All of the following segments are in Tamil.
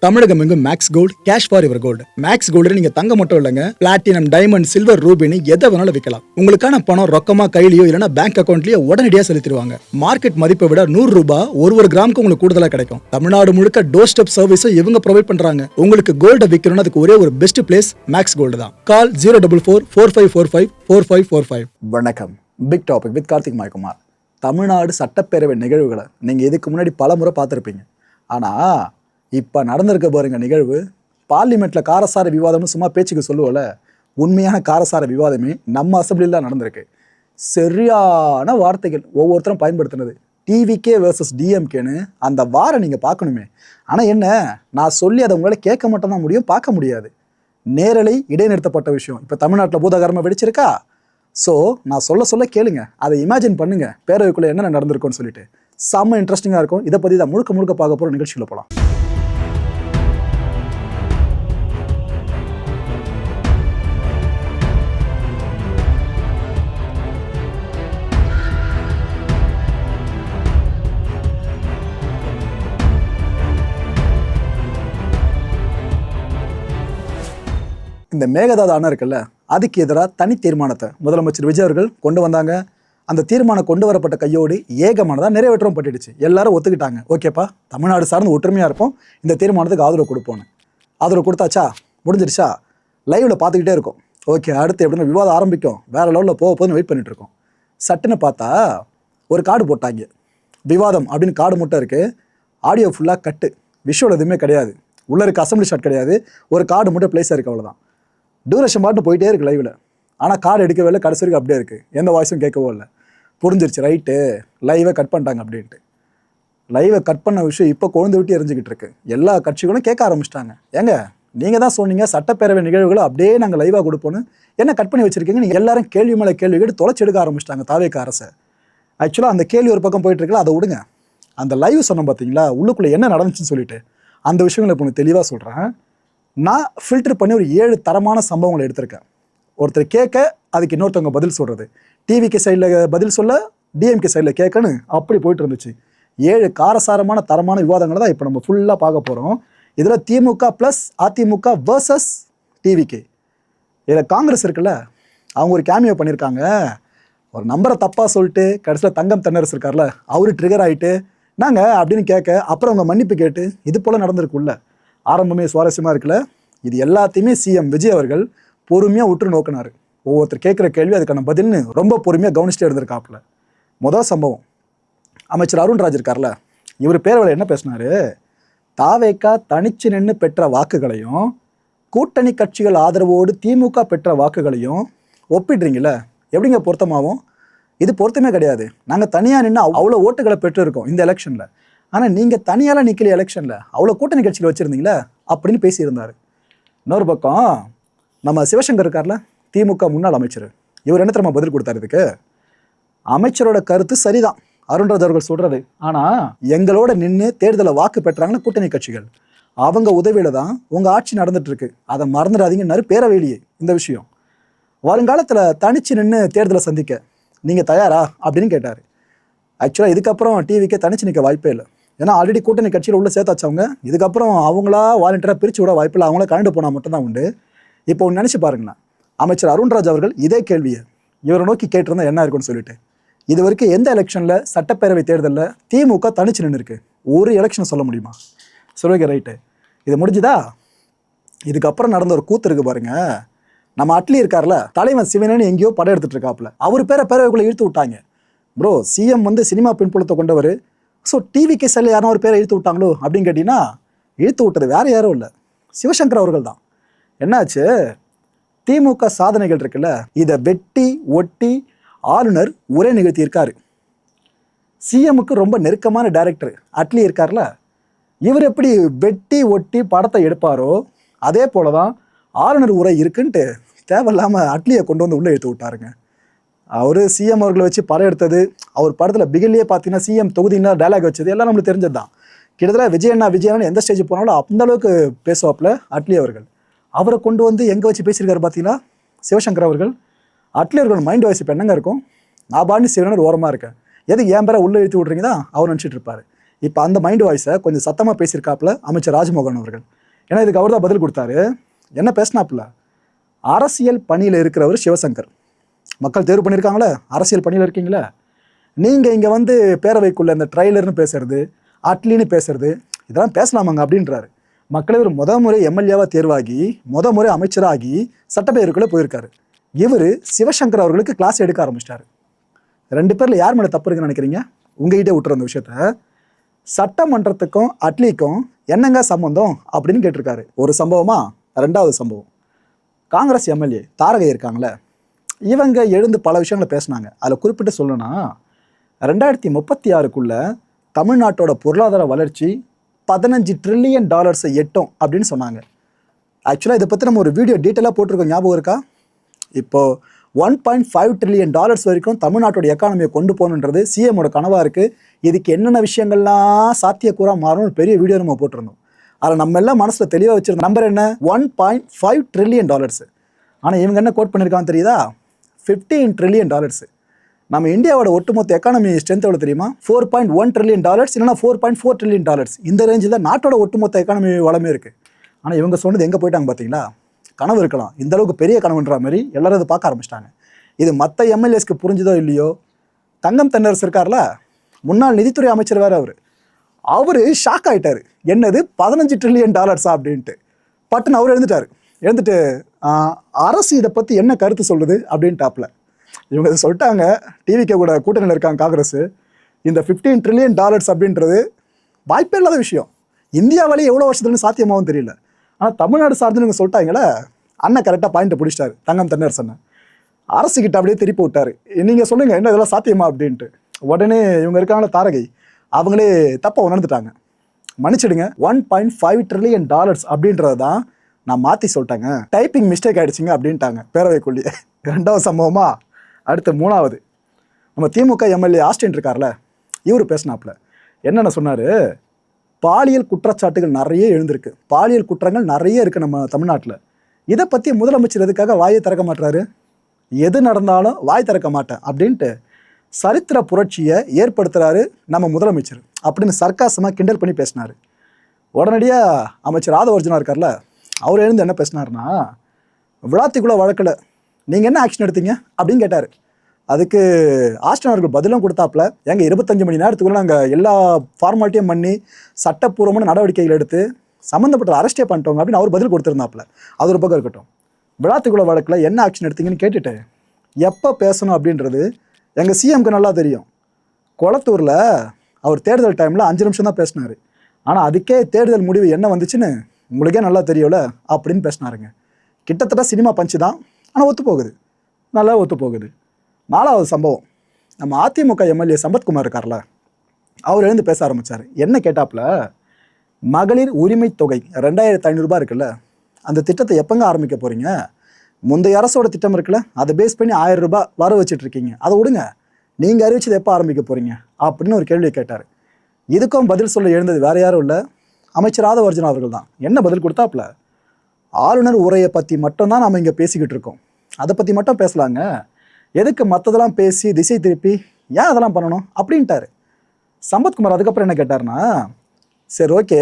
தமிழகம் எங்கும் Max Gold cash for your gold. Max Gold நீங்க தங்க மட்டும் இல்லைங்க, பிளாட்டினம், டைமண்ட், சில்வர், ரூபினி எதை வேணாலும் விற்கலாம். உங்களுக்கான பணம் ரொக்கமா கையிலயோ இல்லைன்னா பேங்க் அக்கௌண்ட்லயோ உடனடியாக செலுத்திடுவாங்க. மார்க்கெட் மதிப்பை விட 100 ரூபாய் ஒரு கிராமுக்கு உங்களுக்கு கூடுதலாக கிடைக்கும். தமிழ்நாடு முழுக்க டோர் ஸ்டெப் சர்வீஸும் இவங்க ப்ரொவைட் பண்றாங்க. உங்களுக்கு கோல்ட விற்கணும்னு அதுக்கு ஒரே ஒரு பெஸ்ட் பிளேஸ் மேக்ஸ் கோல்டு தான். கால் 04445454545. வணக்கம். Big topic with Karthik Mayakumar. Tamil Nadu சட்டப்பேரவை நிகழ்வுகளை நீங்க இதுக்கு முன்னாடி பல முறை பார்த்துருப்பீங்க. ஆனா இப்போ நடந்திருக்க பாருங்க நிகழ்வு. பார்லிமெண்ட்டில் காரசார விவாதம்னு சும்மா பேச்சுக்கு சொல்லுவோம்ல, உண்மையான காரசார விவாதமே நம்ம அசம்பிளியில் தான் நடந்திருக்கு. சரியான வார்த்தைகள் ஒவ்வொருத்தரும் பயன்படுத்தினது. டிவிகே வர்சஸ் டிஎம்கேன்னு அந்த வாரம் நீங்கள் பார்க்கணுமே. ஆனால் என்ன, நான் சொல்லி அதை உங்களால் கேட்க மட்டும் தான் முடியும், பார்க்க முடியாது. நேரலை இடைநிறுத்தப்பட்ட விஷயம் இப்போ தமிழ்நாட்டில் பூதாகரமாக வெடிச்சிருக்கா. ஸோ நான் சொல்ல கேளுங்க, அதை இமேஜின் பண்ணுங்க பேரவைக்குள்ளே என்னென்ன நடந்திருக்கும்னு சொல்லிட்டு. செம்ம இன்ட்ரெஸ்டிங்காக இருக்கும். இதை பற்றி தான் முழுக்க பார்க்க போகிற நிகழ்ச்சியில் போகலாம். இந்த மேகதாது அணை இருக்குல்ல, அதுக்கு எதிராக தனி தீர்மானத்தை முதலமைச்சர் விஜய் அவர்கள் கொண்டு வந்தாங்க. அந்த தீர்மானம் கொண்டு வரப்பட்ட கையோடு ஏகமானதாக நிறைவேற்றவும் பட்டுடுச்சு. எல்லாரும் ஒத்துக்கிட்டாங்க, ஓகேப்பா தமிழ்நாடு சார்ந்து ஒற்றுமையாக இருப்போம், இந்த தீர்மானத்துக்கு ஆதரவு கொடுப்போன்னு. ஆதரவு கொடுத்தாச்சா, முடிஞ்சிருச்சா, லைவில் பார்த்துக்கிட்டே இருக்கும். ஓகே, அடுத்து எப்படின்னா விவாதம் ஆரம்பிக்கும், வேறு லெவலில் போகுதுன்னு வெயிட் பண்ணிட்டு இருக்கோம். சட்டுன்னு பார்த்தா ஒரு கார்டு போட்டாங்க, விவாதம் அப்படின்னு கார்டு மட்டும் இருக்குது. ஆடியோ ஃபுல்லாக கட்டு, விஷுவல் எதுவுமே கிடையாது, உள்ளே இருக்க அசம்பிளி ஷாட் கிடையாது, ஒரு கார்டு மட்டும் பிளேஸாக இருக்குது, அவ்வளோதான். டூரேஷன் பாட்டு போயிட்டே இருக்குது லைவில். ஆனால் கார்டு எடுக்கவே இல்லை, கடைசி வரைக்கும் அப்படியே இருக்குது, எந்த வாய்ஸும் கேட்கவோ இல்லை. புரிஞ்சிருச்சு, ரைட்டு, லைவை கட் பண்ணிட்டாங்க அப்படின்ட்டு. லைவை கட் பண்ண விஷயம் இப்போ கொழுந்து விட்டு எரிஞ்சிக்கிட்டு இருக்கு. எல்லா கட்சிகளும் கேட்க ஆரம்பிச்சிட்டாங்க, ஏங்க நீங்கள் தான் சொன்னீங்க சட்டப்பேரவை நிகழ்வுகளை அப்படியே நாங்கள் லைவாக கொடுப்போன்னு, என்ன கட் பண்ணி வச்சிருக்கீங்க. நீங்கள் எல்லாரும் கேள்வி மேலே கேள்வி கேட்டு தொலைச்சி எடுக்க ஆரம்பிச்சிட்டாங்க தாவேக அரசை. ஆக்சுவலாக அந்த கேள்வி ஒரு பக்கம் போயிட்டு இருக்கல, அதை விடுங்க. அந்த லைவ் சொன்னோம் பார்த்தீங்களா, உள்ளுக்குள்ளே என்ன நடந்துச்சுன்னு சொல்லிட்டு, அந்த விஷயங்களை இப்போ உங்களுக்கு தெளிவாக சொல்கிறேன். நான் ஃபில்டர் பண்ணி ஒரு 7 தரமான சம்பவங்களை எடுத்திருக்கேன். ஒருத்தர் கேட்க அதுக்கு இன்னொருத்தவங்க பதில் சொல்கிறது, டிவிக்கு சைடில் பதில் சொல்ல டிஎம்கே சைடில் கேட்கன்னு அப்படி போயிட்டு இருந்துச்சு. 7 காரசாரமான தரமான விவாதங்களை தான் இப்போ நம்ம ஃபுல்லாக பார்க்க போகிறோம். இதில் திமுக ப்ளஸ் அதிமுக வர்சஸ் டிவிகே. இதில் காங்கிரஸ் இருக்குல்ல, அவங்க ஒரு கேமியோ பண்ணியிருக்காங்க. ஒரு நம்பரை தப்பாக சொல்லிட்டு கடைசியில் தங்கம் தென்னரசு இருக்கார்ல, அவரு ட்ரிகர் ஆகிட்டு நாங்கள் அப்படின்னு கேட்க அப்புறம் அவங்க மன்னிப்பு கேட்டு இது போல் நடந்திருக்குல்ல. ஆரம்பமே சுவாரஸ்யமாக இருக்குல்ல. இது எல்லாத்தையுமே சிஎம் விஜய் அவர்கள் பொறுமையாக உற்று நோக்கினார். ஒவ்வொருத்தர் கேட்குற கேள்வி அதுக்கான பதில்னு ரொம்ப பொறுமையாக கவனிச்சுட்டே இருந்திருக்காப்புல. முதல் சம்பவம், அமைச்சர் அருண்ராஜ் இருக்கார்ல, இவர் பேரவையில் என்ன பேசினார், தாவேகா தனிச்சு நின்று பெற்ற வாக்குகளையும் கூட்டணி கட்சிகள் ஆதரவோடு திமுக பெற்ற வாக்குகளையும் ஒப்பிடுறீங்களே, எப்படிங்க பொருத்தமாகும்? இது பொருத்தமே கிடையாது. நாங்கள் தனியாக நின்று அவ்வளோ ஓட்டுகளை பெற்றிருக்கோம் இந்த எலெக்ஷனில், ஆனால் நீங்கள் தனியாலாம் நிற்கல எலெக்ஷனில், அவ்வளோ கூட்டணி கட்சியில் வச்சுருந்தீங்களே அப்படின்னு பேசியிருந்தார். இன்னொரு பக்கம் நம்ம சிவசங்கர் இருக்கார்ல, திமுக முன்னாள் அமைச்சர், இவர் என்ன தெரியுமா பதில் கொடுத்தாரு இதுக்கு? அமைச்சரோட கருத்து சரிதான், அருண்ராஜ் அவர்கள் சொல்கிறது, ஆனால் எங்களோட நின்று தேர்தலில் வாக்கு பெற்றாங்கன்னா கூட்டணி கட்சிகள், அவங்க உதவியில் தான் உங்கள் ஆட்சி நடந்துட்டு இருக்கு, அதை மறந்துடாதீங்கன்னாரு பேரவையிலேயே. இந்த விஷயம் வருங்காலத்தில் தனிச்சு நின்று தேர்தலை சந்திக்க நீங்கள் தயாரா அப்படின்னு கேட்டார். ஆக்சுவலாக இதுக்கப்புறம் டிவிக்கே தனிச்சு நிற்க வாய்ப்பே இல்லை, ஏன்னா ஆல்ரெடி கூட்டணி கட்சியில் உள்ள சேர்த்தாச்சவங்க. இதுக்கப்புறம் அவங்களா வாலண்டியராக பிரித்து விட வாய்ப்பில்லை, அவங்கள கலந்து போனால் மட்டும்தான் உண்டு. இப்போ ஒன்று நினச்சி பாருங்களேன், அமைச்சர் அருண்ராஜ் அவர்கள் இதே கேள்வியை இவரை நோக்கி கேட்டிருந்தா என்ன இருக்குன்னு சொல்லிட்டு. இது வரைக்கும் எந்த எலெக்ஷனில் சட்டப்பேரவை தேர்தலில் திமுக தனிச்சு நின்று இருக்கு? ஒரு எலெக்ஷன் சொல்ல முடியுமா? சொல்லுங்க, ரைட்டு. இது முடிஞ்சுதா? இதுக்கப்புறம் நடந்த ஒரு கூத்து இருக்கு பாருங்க. நம்ம அட்லி இருக்கார்ல, தலைவன் சிவனேன்னு எங்கேயோ படம் எடுத்துட்டு இருக்காப்புல, அவர் பேரவைக்குள்ளே இழுத்து விட்டாங்க. ப்ரோ, சிஎம் சினிமா பின்புலத்தை கொண்டவர், ஸோ டிவிகே சைடில் யாரும் ஒரு பேரை இழுத்து விட்டாங்களோ அப்படின்னு கேட்டிங்கன்னா, இழுத்து விட்டது வேறு யாரும் இல்லை, சிவசங்கர் அவர்கள் தான். என்னாச்சு, திமுக சாதனைகள் இருக்குல்ல, இதை வெட்டி ஒட்டி ஆளுநர் உரை நிகழ்த்தியிருக்காரு. சிஎம்முக்கு ரொம்ப நெருக்கமான டைரக்டர் அட்லி இருக்கார்ல, இவர் எப்படி வெட்டி ஒட்டி படத்தை எடுப்பாரோ அதே போல தான் ஆளுநர் உரை இருக்குன்ட்டு தேவையில்லாமல் அட்லியை கொண்டு வந்து உள்ளே இழுத்து விட்டாருங்க. அவர் சிஎம் அவர்களை வச்சு படம் எடுத்தது, அவர் படத்தில் பிகில்லையே பார்த்தீங்கன்னா சிஎம் தொகுதியில் டைலாக் வச்சது எல்லாம் நம்மளுக்கு தெரிஞ்சது தான். கிட்டத்தட்ட விஜயண்ணா எந்த ஸ்டேஜ் போனாலும் அந்த அளவுக்கு பேசுவாப்பில் அட்லி அவர்கள். அவரை கொண்டு வந்து எங்கே வச்சு பேசியிருக்காரு பார்த்தீங்கன்னா சிவசங்கர் அவர்கள். அட்லி அவர்கள் மைண்ட் வாய்ஸ் இப்போ என்னங்க இருக்கும், நான் பாண்டி சிவனர் ஓரமாக இருக்கேன், எது என் பேரை உள்ளே இழுத்து விட்றீங்க தான் அவர் நினச்சிட்டு இருப்பார். இப்போ அந்த மைண்ட் வாய்ஸை கொஞ்சம் சத்தமாக பேசியிருக்காப்புல அமைச்சர் ராஜ்மோகன் அவர்கள். ஏன்னா இதுக்கு அவர் தான் பதில் கொடுத்தாரு. என்ன பேசினாப்புல, அரசியல் பணியில் இருக்கிறவர் சிவசங்கர், மக்கள் தேர்வு பண்ணியிருக்காங்களே, அரசியல் பணியில் இருக்கீங்களே, நீங்கள் இங்கே வந்து பேரவைக்குள்ள இந்த ட்ரைலர்னு பேசுறது, அட்லின்னு பேசுறது, இதெல்லாம் பேசலாமாங்க அப்படின்றாரு. மக்களே ஒரு முறை எம்எல்ஏவாக தேர்வாகி முறை அமைச்சராகி சட்டப்பேரவைக்குள்ளே போயிருக்காரு. இவர் சிவசங்கர் அவர்களுக்கு கிளாஸ் எடுக்க ஆரம்பிச்சிட்டாரு. 2 பேரில் யார் மேலே தப்பு இருக்குன்னு நினைக்கிறீங்க? உங்ககிட்டே விட்டுற அந்த விஷயத்த. சட்டமன்றத்துக்கும் அட்லிக்கும் என்னங்க சம்பந்தம் அப்படின்னு கேட்டிருக்காரு. ஒரு சம்பவமா? 2வது சம்பவம், காங்கிரஸ் எம்எல்ஏ தாரகை இருக்காங்களே, இவங்க எழுந்து பல விஷயங்களை பேசினாங்க. அதில் குறிப்பிட்டு சொல்லணும்னா 2036க்குள்ள தமிழ்நாட்டோட பொருளாதார வளர்ச்சி $15 ட்ரில்லியன் எட்டும் அப்படின்னு சொன்னாங்க. ஆக்சுவலாக இதை பற்றி நம்ம ஒரு வீடியோ டீட்டெயிலாக போட்டிருக்கோம், ஞாபகம் இருக்கா? இப்போது $1.5 ட்ரில்லியன் வரைக்கும் தமிழ்நாட்டோட எக்கானமியை கொண்டு போகணுன்றது சிஎமோட கனவாக இருக்குது. இதுக்கு என்னென்ன விஷயங்கள்லாம் சாத்தியக்கூறாக மாறும் ஒரு பெரிய வீடியோ நம்ம போட்டிருந்தோம். அதில் நம்ம எல்லாம் மனசில் தெளிவாக வச்சுருந்த நம்பர் என்ன? $1.5 ட்ரில்லியன். ஆனால் இவங்க என்ன கோட் பண்ணியிருக்காங்க தெரியுதா? $15 ட்ரில்லியன். நம்ம இந்தியாவோட ஒட்டுமொத்த எக்கானமி ஸ்ட்ரென்த் எவ்வளோ தெரியுமா? $4.1 ட்ரில்லியன், இல்லைனா $4.4 ட்ரில்லியன். இந்த ரேஞ்சில் தான் நாட்டோட ஒட்டுமொத்த எக்கானமி வளமே இருக்குது. ஆனால் இவங்க சொன்னது எங்கே போயிட்டாங்க பார்த்தீங்களா? கனவு இருக்கலாம், இந்த அளவுக்கு பெரிய கனவுன்ற மாதிரி எல்லாரும் அதை பார்க்க ஆரம்பிச்சிட்டாங்க. இது மற்ற எம்எல்ஏஸ்க்கு புரிஞ்சுதோ இல்லையோ, தங்கம் தென்னரசு இருக்கார்ல, முன்னாள் நிதித்துறை அமைச்சர் வேறு, அவர் ஷாக் ஆகிட்டார். என்னது $15 ட்ரில்லியன் அப்படின்ட்டு. பட்டுன்னு அவர் எழுந்துட்டு அரசு இதை பற்றி என்ன கருத்து சொல்லுது அப்படின்ட்டாப்ல. இவங்க இதை சொல்லிட்டாங்க. டிவிக்கு கூட கூட்டணியில் இருக்காங்க காங்கிரஸ். இந்த $15 ட்ரில்லியன் அப்படின்றது வாய்ப்பே இல்லாத விஷயம். இந்தியாவிலேயே எவ்வளோ வருஷத்துலன்னு சாத்தியமாகவும் தெரியல. ஆனால் தமிழ்நாடு சார்ந்துன்னு இவங்க சொல்லிட்டாங்களே, அண்ணன் கரெக்டாக பாயிண்ட்டை பிடிச்சிட்டாரு. தங்கம் தென்னரசன் அரசுக்கிட்ட அப்படியே திருப்பி விட்டார். நீங்கள் சொல்லுங்கள், என்ன இதெல்லாம் சாத்தியமா அப்படின்ட்டு. உடனே இவங்க இருக்காங்களே தாரகை, அவங்களே தப்பாக உணர்ந்துட்டாங்க. மன்னிச்சிடுங்க, $1.5 ட்ரில்லியன் அப்படின்றது தான் நான் மாற்றி சொல்லிட்டேங்க, டைப்பிங் மிஸ்டேக் ஆகிடுச்சிங்க அப்படின்ட்டாங்க பேரவைக்குள்ளேயே. 2வது சம்பவமா? அடுத்து 3வது, நம்ம திமுக எம்எல்ஏ ஆஸ்டின் இருக்கார்ல, இவர் பேசினாப்புல. என்னென்ன சொன்னார்? பாலியல் குற்றச்சாட்டுகள் நிறைய எழுந்திருக்கு, பாலியல் குற்றங்கள் நிறைய இருக்குது நம்ம தமிழ்நாட்டில். இதை பற்றி முதலமைச்சர் எதுக்காக வாயை திறக்க மாட்டுறாரு? எது நடந்தாலும் வாய் திறக்க மாட்டேன் அப்படின்ட்டு சரித்திர புரட்சியை ஏற்படுத்துகிறாரு நம்ம முதலமைச்சர் அப்படின்னு சர்க்காசமாக கிண்டல் பண்ணி பேசினார். உடனடியாக அமைச்சர் ஆதவர்ஜுனா இருக்கார்ல, அவர் எழுந்து என்ன பேசினார்னா, விளாத்திக்குள்ள வழக்கில் நீங்கள் என்ன ஆக்ஷன் எடுத்தீங்க அப்படின்னு கேட்டார். அதுக்கு ஆஸ்டின் அவர்கள் பதிலும் கொடுத்தாப்புல, எங்கள் 25 மணி நேரத்துக்குள்ளே நாங்கள் எல்லா ஃபார்மாலிட்டியும் பண்ணி சட்டப்பூர்வமான நடவடிக்கைகள் எடுத்து சம்மந்தப்பட்ட அரெஸ்டே பண்ணிட்டோங்க அப்படின்னு அவர் பதில் கொடுத்துருந்தாப்புல. அது ஒரு பக்கம் இருக்கட்டும். விளாத்திக்குள்ள வழக்கில் என்ன ஆக்ஷன் எடுத்தீங்கன்னு கேட்டுட்டு எப்போ பேசணும் அப்படின்றது எங்கள் சிஎம்க்கு நல்லா தெரியும். கொளத்தூரில் அவர் தேர்தல் டைமில் 5 நிமிஷம் தான் பேசினார். ஆனால் அதுக்கே தேர்தல் முடிவு என்ன வந்துச்சுன்னு உங்களுக்கே நல்லா தெரியும்ல அப்படின்னு பேசினாருங்க. கிட்டத்தட்ட சினிமா பஞ்சு தான், ஆனால் ஒத்து போகுது, நல்லா ஒத்து போகுது. 4வது சம்பவம், நம்ம அதிமுக எம்எல்ஏ சம்பத்குமார் இருக்கார்ல, அவர் எழுந்து பேச ஆரம்பித்தார். என்ன கேட்டாப்புல, மகளிர் உரிமை தொகை 2500 இருக்குல்ல, அந்த திட்டத்தை எப்போங்க ஆரம்பிக்க போகிறீங்க? முந்தைய அரசோட திட்டம் இருக்குல்ல, அதை பேஸ் பண்ணி 1000 ரூபாய் வர வச்சுட்ருக்கீங்க, அதை விடுங்க, நீங்கள் அறிவிச்சது எப்போ ஆரம்பிக்க போகிறீங்க அப்படின்னு ஒரு கேள்வியை கேட்டார். இதுக்கும் பதில் சொல்ல எழுந்தது வேறு யாரும் இல்லை, அமைச்சர் ஆதவர்ஜுனா அவர்கள் தான். என்ன பதில் கொடுத்தாப்புல, ஆளுநர் உரையை பற்றி மட்டும்தான் நம்ம இங்கே பேசிக்கிட்டு இருக்கோம், அதை பற்றி மட்டும் பேசலாங்க, எதுக்கு மற்றதெல்லாம் பேசி திசை திருப்பி ஏன் அதெல்லாம் பண்ணணும் அப்படின்ட்டாரு சம்பத்குமார். அதுக்கப்புறம் என்ன கேட்டார்னா, சரி ஓகே,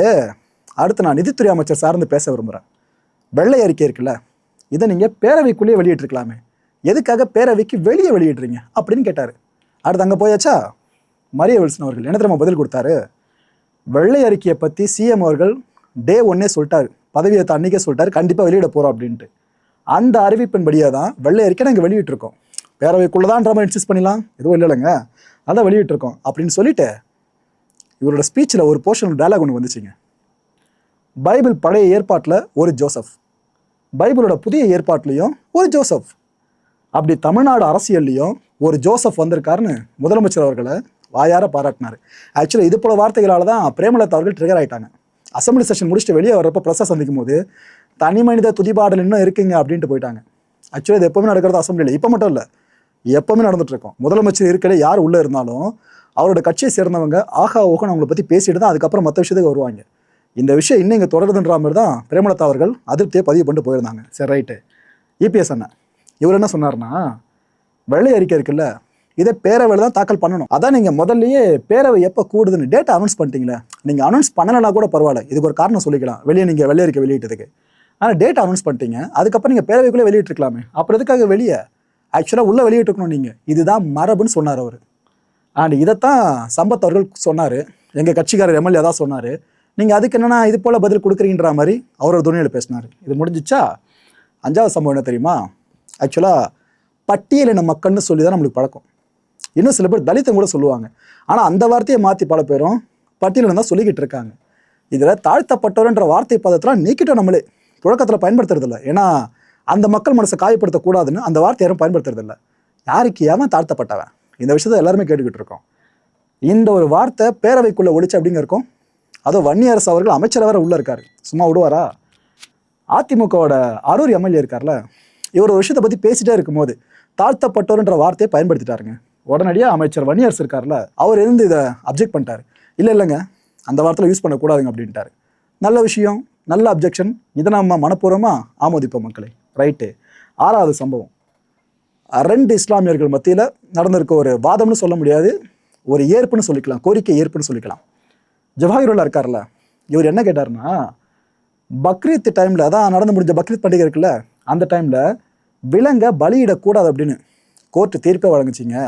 அடுத்து நான் நிதித்துறை அமைச்சர் சார்ந்து பேச விரும்புகிறேன். வெள்ளை அறிக்கை இருக்குல்ல, இதை நீங்கள் பேரவைக்குள்ளேயே வெளியிட்டிருக்கலாமே, எதுக்காக பேரவைக்கு வெளியே வெளியிடுறீங்க அப்படின்னு கேட்டார். அடுத்து அங்கே போயாச்சா, மரிய வில்சன் அவர்கள் என்ன தெரியுமா பதில் கொடுத்தாரு? வெள்ளை அறிக்கையை பற்றி சிஎம் அவர்கள் டே 1 சொல்லிட்டாரு, பதவியேற்ற அன்றைக்கே சொல்லிட்டாரு, கண்டிப்பாக வெளியிட போகிறோம் அப்படின்ட்டு. அந்த அறிவிப்பின்படியாக தான் வெள்ளை அறிக்கை நாங்கள் வெளியிட்டிருக்கோம். பேரவைக்குள்ளே தான் நம்ம இன்சிஸ்ட் பண்ணிடலாம், எதுவும் இல்லைங்க, அதான் வெளியிட்டிருக்கோம் அப்படின்னு சொல்லிட்டு இவரோட ஸ்பீச்சில் ஒரு போர்ஷன் டயலாக் ஒன்று வந்துச்சுங்க. பைபிள் பழைய ஏற்பாட்டில் ஒரு ஜோசப், பைபிளோட புதிய ஏற்பாட்டிலையும் ஒரு ஜோசப், அப்படி தமிழ்நாடு அரசியல்லையும் ஒரு ஜோசப் வந்திருக்காருன்னு முதலமைச்சர் அவர்களை வாயார பாராட்டினார். ஆக்சுவலி இது போல வார்த்தைகளால் தான் பிரேமலதா அவர்கள் ட்ரிகர் ஆகிட்டாங்க. அசம்பிளி செஷன் முடிச்சுட்டு வெளியே வர்றப்போ ப்ரெஸ்ஸை சந்திக்கும் போது தனி மனித துதிபாடல் இன்னும் இருக்குங்க அப்படின்ட்டு போயிட்டாங்க. ஆக்சுவலி இது எப்போவுமே நடக்கிறது அசம்பிளியில், இப்போ மட்டும் இல்லை, எப்போவுமே நடந்துகிட்ருக்கோம். முதலமைச்சர் இருக்கிற யார் உள்ளே இருந்தாலும் அவரோட கட்சியை சேர்ந்தவங்க ஆகா ஓகன்னு அவங்கள பற்றி பேசிட்டு தான் அதுக்கப்புறம் மற்ற விஷயத்துக்கு வருவாங்க. இந்த விஷயம் இன்னும் இங்கே தொடருதுன்ற மாதிரி தான் பிரேமலதா அவர்கள் அதிருப்தியை பதிவு பண்ணிட்டு போயிருந்தாங்க. சரி ரைட்டு, இபிஎஸ் அண்ணன் இவர் என்ன சொன்னார்னா, வெள்ளை அறிக்கை இருக்குல்ல, இதை பேரவையில் தான் தாக்கல் பண்ணணும். அதான் நீங்கள் முதல்லயே பேரவை எப்போ கூடுதுன்னு டேட்டா அனௌன்ஸ் பண்ணிட்டீங்களே. நீங்கள் அனௌன்ஸ் பண்ணலைன்னா கூட பரவாயில்ல, இதுக்கு ஒரு காரணம் சொல்லிக்கலாம், நீங்கள் வெள்ளை அறிக்கை வெளியிட்டதுக்கு. ஆனால் டேட்டா அனௌன்ஸ் பண்ணிட்டீங்க, அதுக்கப்புறம் நீங்கள் பேரவைக்குள்ளே வெளியிட்டிருக்கலாமே, அப்புறம் எதுக்காக வெளியே ஆக்சுவலாக உள்ளே வெளியிட்டிருக்கணும் நீங்கள், இதுதான் மரபுன்னு சொன்னார் அவர். அண்ட் இதைத்தான் சம்பத் அவர்கள் சொன்னார், எங்கள் கட்சிக்காரர் எம்எல்ஏ தான் சொன்னார். நீங்கள் அதுக்கு என்னென்னா இது போல் பதில் கொடுக்குறீன்ற மாதிரி அவரோட துணியில் பேசினார். இது முடிஞ்சிச்சா? 5வது சம்பவம் என்ன தெரியுமா? ஆக்சுவலாக பட்டியலின மக்கள்னு சொல்லி தான் நம்மளுக்கு பழக்கம். இன்னும் சில பேர் தலித்தம் கூட சொல்லுவாங்க. ஆனால் அந்த வார்த்தையை மாற்றி பல பேரும் பட்டியலினம் தான் சொல்லிக்கிட்டு இருக்காங்க. இதில் தாழ்த்தப்பட்டவர்ன்ற வார்த்தை பதத்தெல்லாம் நீக்கிட்டோம், நம்மளே புழக்கத்தில் பயன்படுத்துறதில்ல. ஏன்னா அந்த மக்கள் மனசை காயப்படுத்தக்கூடாதுன்னு அந்த வார்த்தை யாரும் பயன்படுத்துறதில்ல. யாருக்கு ஏன் தாழ்த்தப்பட்டவன், இந்த விஷயத்தை எல்லாருமே கேட்டுக்கிட்டு இருக்கோம். இந்த ஒரு வார்த்தை பேரவைக்குள்ளே ஒழிச்சு அப்படிங்க இருக்கும். அதோ வன்னியரசு அவர்கள் அமைச்சர் வேற உள்ளே இருக்காரு, சும்மா விடுவாரா? அதிமுகவோட அரூர் எம்எல்ஏ இருக்கார்ல, இவர் ஒரு விஷயத்தை பற்றி பேசிட்டே இருக்கும்போது தாழ்த்தப்பட்டோர்ன்ற வார்த்தையை பயன்படுத்திட்டாருங்க. உடனடியாக அமைச்சர் வன்னியரசு இருக்கார்ல, அவர் இருந்து இதை அப்ஜெக்ட் பண்ணிட்டாரு. இல்லைங்க, அந்த வார்த்தையில் யூஸ் பண்ணக்கூடாதுங்க அப்படின்ட்டாரு. நல்ல விஷயம், நல்ல அப்ஜெக்ஷன். இதை நம்ம மனப்பூர்வமாக ஆமோதிப்போம் மக்களே. ரைட்டு. 6வது சம்பவம், 2 இஸ்லாமியர்கள் மத்தியில் நடந்திருக்க ஒரு வாதம்னு சொல்ல முடியாது, ஒரு ஏற்புன்னு சொல்லிக்கலாம், கோரிக்கை ஏற்புன்னு சொல்லிக்கலாம். ஜவாஹிருல்லா இருக்கார்ல, இவர் என்ன கேட்டாருன்னா, பக்ரீத் டைமில் அதான் நடந்து முடிஞ்ச பக்ரீத் பண்டிகை இருக்குல்ல, அந்த டைமில் விலங்கை பலியிடக்கூடாது அப்படின்னு கோர்ட்டு தீர்ப்பை வழங்குச்சிங்க.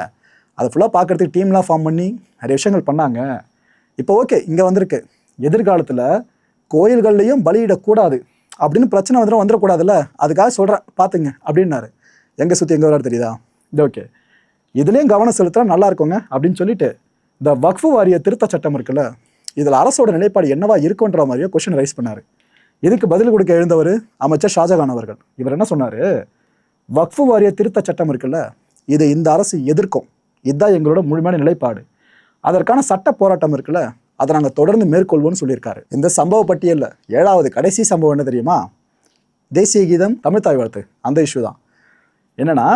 அதை ஃபுல்லாக பார்க்குறதுக்கு டீம்லாம் ஃபார்ம் பண்ணி நிறைய விஷயங்கள் பண்ணாங்க. இப்போ ஓகே, இங்கே வந்திருக்கு, எதிர்காலத்தில் கோயில்கள்லையும் பலியிடக்கூடாது அப்படின்னு பிரச்சனை வந்துடக்கூடாதுல்ல, அதுக்காக சொல்கிறேன் பார்த்துங்க அப்படின்னாரு. எங்கே சுற்றி எங்கே வராரு தெரியுதா? இது ஓகே, இதுலேயும் கவனம் செலுத்தினா நல்லா இருக்குங்க அப்படின்னு சொல்லிட்டு இந்த வக்ஃபு வாரிய திருத்த சட்டம் இருக்குல்ல, இதில் அரசோட நிலைப்பாடு என்னவா இருக்குன்ற மாதிரியே கொஸ்டின் ரைஸ் பண்ணார். இதுக்கு பதில் கொடுக்க எழுந்தவர் அமைச்சர் ஷாஜகான் அவர்கள். இவர் என்ன சொன்னார், வக்ஃபு வாரிய திருத்த சட்டம் இருக்குல்ல, இதை இந்த அரசு எதிர்க்கும், இதுதான் எங்களோட முழுமையான நிலைப்பாடு. அதற்கான சட்ட போராட்டம் இருக்குல்ல, அதை நாங்கள் தொடர்ந்து மேற்கொள்வோம்னு சொல்லியிருக்காரு. இந்த சம்பவ பட்டியலில் 7வது கடைசி சம்பவம் என்ன தெரியுமா? தேசிய கீதம், தமிழ்த்தாய் வாழ்த்து, அந்த இஷ்யூ தான். என்னன்னா,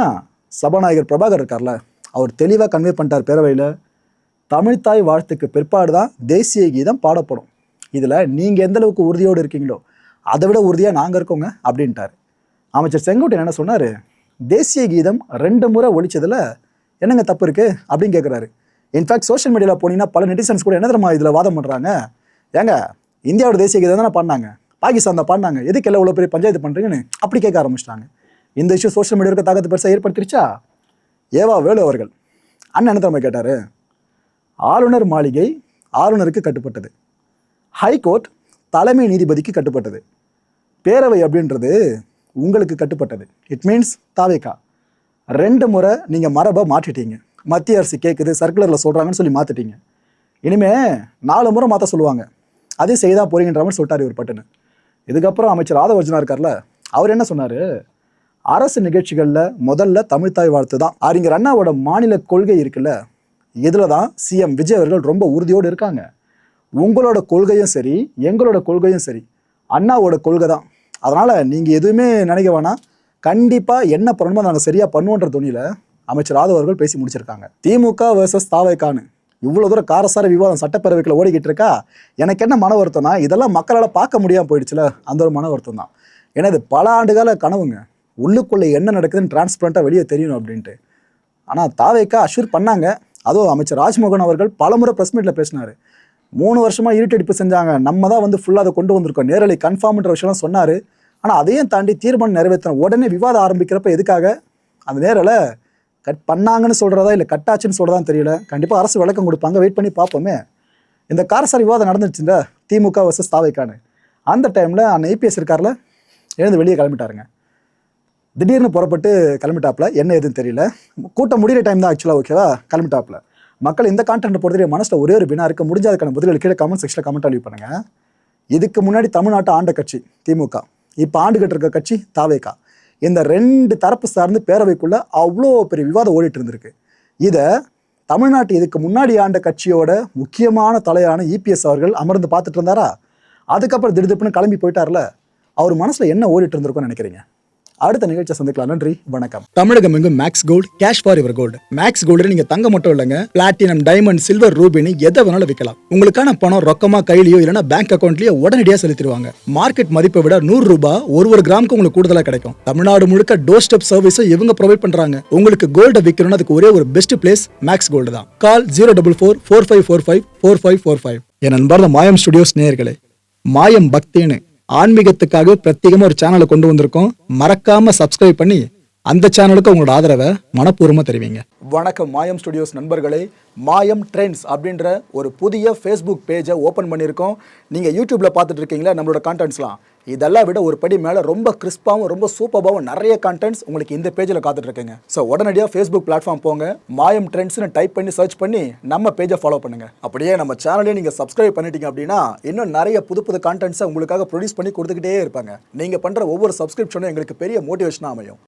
சபாநாயகர் பிரபாகர் இருக்கார்ல, அவர் தெளிவாக கன்வே பண்ணிட்டார் பேரவையில், தமிழ்த்தாய் வாழ்த்துக்கு பிற்பாடு தான் தேசிய கீதம் பாடப்படும். இதில் நீங்கள் எந்த அளவுக்கு உறுதியோடு இருக்கீங்களோ அதை விட உறுதியாக நாங்கள் இருக்கோங்க அப்படின்ட்டார். அமைச்சர் செங்கோட்டையன் என்ன சொன்னார், தேசிய கீதம் 2 முறை ஒழிச்சதில் என்னங்க தப்பு இருக்குது அப்படின்னு கேட்குறாரு. இன்ஃபேக்ட் சோஷியல் மீடியாவில் போனீங்கன்னா பல நெட்டிசன்ஸ் கூட என்ன தெரியுமா இதில் வாதம் பண்ணுறாங்க, ஏங்க இந்தியாவோட தேசிய கீதம் தானே பாடினாங்க, பாகிஸ்தான் தான் பாடினாங்க, எதுக்கு எல்லாம் இவ்வளோ பெரிய பஞ்சாயத்து பண்ணுறீங்கன்னு அப்படி கேட்க ஆரம்பிச்சிட்டாங்க. இந்த இஷ்யூ சோஷியல் மீடியாவுக்கு தாக்கத்தை பெருசாக ஏற்படுத்திருச்சா? ஏவா வேலு அவர்கள் அண்ணன் என்ன தெரியுமா கேட்டார், ஆளுநர் மாளிகை ஆளுநருக்கு கட்டுப்பட்டது, ஹைகோர்ட் தலைமை நீதிபதிக்கு கட்டுப்பட்டது, பேரவை அப்படின்றது உங்களுக்கு கட்டுப்பட்டது. இட் மீன்ஸ் தாவேகா 2 முறை நீங்கள் மரபை மாற்றிட்டீங்க. மத்திய அரசு கேட்குது, சர்க்குலரில் சொல்கிறாங்கன்னு சொல்லி மாற்றிட்டீங்க. இனிமேல் 4 முறை மாற்ற சொல்லுவாங்க, அதே செய்தான் போறீங்கன்ற மாதிரி சொல்லிட்டார் இவர் பட்டுன்னு. இதுக்கப்புறம் அமைச்சர் ஆதவர்ஜனா இருக்கார்ல, அவர் என்ன சொன்னார், அரசு நிகழ்ச்சிகளில் முதல்ல தமிழ்த்தாய் வாழ்த்து தான். அறிஞர் அண்ணாவோட மாநில கொள்கை இருக்குல்ல, இதில் தான் சிஎம் விஜய் அவர்கள் ரொம்ப உறுதியோடு இருக்காங்க. உங்களோட கொள்கையும் சரி, எங்களோட கொள்கையும் சரி, அண்ணாவோட கொள்கை தான். அதனால் நீங்கள் எதுவுமே நினைக்க வேணாம், கண்டிப்பாக என்ன பண்ணணுமோ நாங்கள் சரியாக பண்ணுவோன்ற துணியில் அமைச்சர் ஆதவ் அவர்கள் பேசி முடிச்சிருக்காங்க. திமுக வர்சஸ் தாவேகான்னு இவ்வளோ தூரம் காரசார விவாதம் சட்டப்பேரவைக்குள்ள ஓடிக்கிட்டு இருக்கா. எனக்கு என்ன மன வருத்தம்னா, இதெல்லாம் மக்களால் பார்க்க முடியாமல் போயிடுச்சுல, அந்த ஒரு மன வருத்தம் தான். ஏன்னா இது பல ஆண்டுகால கனவுங்க, உள்ளுக்குள்ளே என்ன நடக்குதுன்னு டிரான்ஸ்பரண்ட்டாக வெளியே தெரியணும் அப்படின்ட்டு. ஆனால் தாவேகா அஷ்யூர் பண்ணாங்க. அதுவும் அமைச்சர் ராஜ்மோகன் அவர்கள் பலமுறை ப்ரெஸ் மீட்டில் பேசினார். 3 வருஷமாக இருட்டடிப்பு செஞ்சாங்க, நம்ம தான் வந்து ஃபுல்லாக அதை கொண்டு வந்திருக்கோம், நேரலை கன்ஃபார்ம்ன்ற விஷயம்லாம் சொன்னார். ஆனால் அதையும் தாண்டி தீர்மானம் நிறைவேற்றின உடனே விவாதம் ஆரம்பிக்கிறப்ப எதுக்காக அந்த நேரலை கட் பண்ணாங்கன்னு சொல்கிறதா இல்லை கட்டாச்சுன்னு சொல்கிறதான்னு தெரியல. கண்டிப்பாக அரசு விளக்கம் கொடுப்பாங்க, வெயிட் பண்ணி பார்ப்போமே. இந்த காரசார விவாதம் நடந்துச்சுங்க திமுக வர்சஸ் தாவேகான்னு. அந்த டைமில் அந்த ஐபிஎஸ் இருக்கார்ல, எழுந்து வெளியே கிளம்பிட்டாருங்க. திடீர்னு புறப்பட்டு கிளம்பிட்டாப்புல, என்ன எதுன்னு தெரியல. கூட்டம் முடிகிற டைம் தான் ஆக்சுவலாக, ஓகேவா, கிளம்பிட்டாப்புல. மக்கள் இந்த கான்டென்ட் பொறுத்தவரை மனசில் ஒரே ஒரு வினா இருக்க, முடிஞ்ச அதுக்கான பதில்கள் கீழே கமெண்ட் செக்ஷனில் கமெண்ட் லீவ் பண்ணுங்க. இதுக்கு முன்னாடி தமிழ்நாட்டை ஆண்ட கட்சி திமுக, இப்போ ஆண்டுகிட்டு இருக்க கட்சி தாவேகா. இந்த 2 தரப்பு சார்ந்து பேரவைக்குள்ள அவ்வளோ பெரிய விவாதம் ஓடிட்டு இருந்திருக்கு. இதை தமிழ்நாட்டு இதுக்கு முன்னாடி ஆண்ட கட்சியோட முக்கியமான தலையான இபிஎஸ் அவர்கள் அமர்ந்து பார்த்துட்டு இருந்தாரா? அதுக்கப்புறம் திடுதிப்புன்னு கிளம்பி போயிட்டார்ல, அவர் மனசில் என்ன ஓடிட்டு இருந்திருக்கும்னு நினைக்கிறீங்க? அடுத்த நிகழ்ச்சியை சந்திக்கலாம். நன்றி, வணக்கம். தமிழகம் எங்கும் Max Gold, cash for your gold. Max Gold நீங்க தங்க மட்டும் இல்லைங்க, பிளாட்டினம், டைமண்ட், சில்வர், ரூபினி எதை வேணாலும் விற்கலாம். உங்களுக்கான பணம் ரொக்கமா கையிலயோ இல்லைன்னா பேங்க் அக்கௌண்ட்லயோ உடனடியாக செலுத்திடுவாங்க. மார்க்கெட் மதிப்பை விட 100 ரூபாய் ஒரு கிராமுக்கு உங்களுக்கு கூடுதலா கிடைக்கும். தமிழ்நாடு முழுக்க டோர் ஸ்டெப் சர்வீஸை இவங்க ப்ரொவைட் பண்றாங்க. உங்களுக்கு கோல்ட விற்கணும்னா அதுக்கு ஒரே ஒரு பெஸ்ட் பிளேஸ் மேக்ஸ் கோல்டு தான். கால் 04445454545. என் அன்பார்ந்த மாயம் ஸ்டுடியோஸ் நேயர்களே, மாயம் பக்தின்னு ஆன்மீகத்துக்காக பிரத்யேகமா ஒரு சேனலை கொண்டு வந்திருக்கோம். மறக்காம சப்ஸ்கிரைப் பண்ணி அந்த சேனலுக்கு உங்களோட ஆதரவை மனப்பூர்வமா தெரிவிங்க. வணக்கம் மாயம் ஸ்டுடியோஸ் நண்பர்களே. மாயம் ட்ரெண்ட்ஸ் அப்படின்ற ஒரு புதிய ஃபேஸ்புக் பேஜை ஓப்பன் பண்ணியிருக்கோம். நீங்கள் யூடியூப்ல பார்த்துட்டு இருக்கீங்களா நம்மளோட கான்டென்ட்ஸ்லாம், இதெல்லாம் விட ஒரு படி மேலே ரொம்ப கிறிஸ்பாகவும் ரொம்ப சூப்பராகவும் நிறைய கான்டென்ட்ஸ் உங்களுக்கு இந்த பேஜில் காத்துட்டு இருக்குங்க. ஸோ உடனடியாக ஃபேஸ்புக் பிளாட்ஃபார்ம் போங்க, மாயம் ட்ரெண்ட்ஸ்னு டைப் பண்ணி சர்ச் பண்ணி நம்ம பேஜை ஃபாலோ பண்ணுங்க. அப்படியே நம்ம சேனலையும் நீங்கள் சப்ஸ்கிரைப் பண்ணிட்டீங்க அப்படின்னா இன்னும் நிறைய புது கான்டென்ட்ஸை உங்களுக்காக ப்ரொடியூஸ் பண்ணி கொடுத்துக்கிட்டே இருப்பாங்க. நீங்கள் பண்ணுற ஒவ்வொரு சப்ஸ்கிரிப்ஷனும் எங்களுக்கு பெரிய மோட்டிவேஷனாக அமையும்.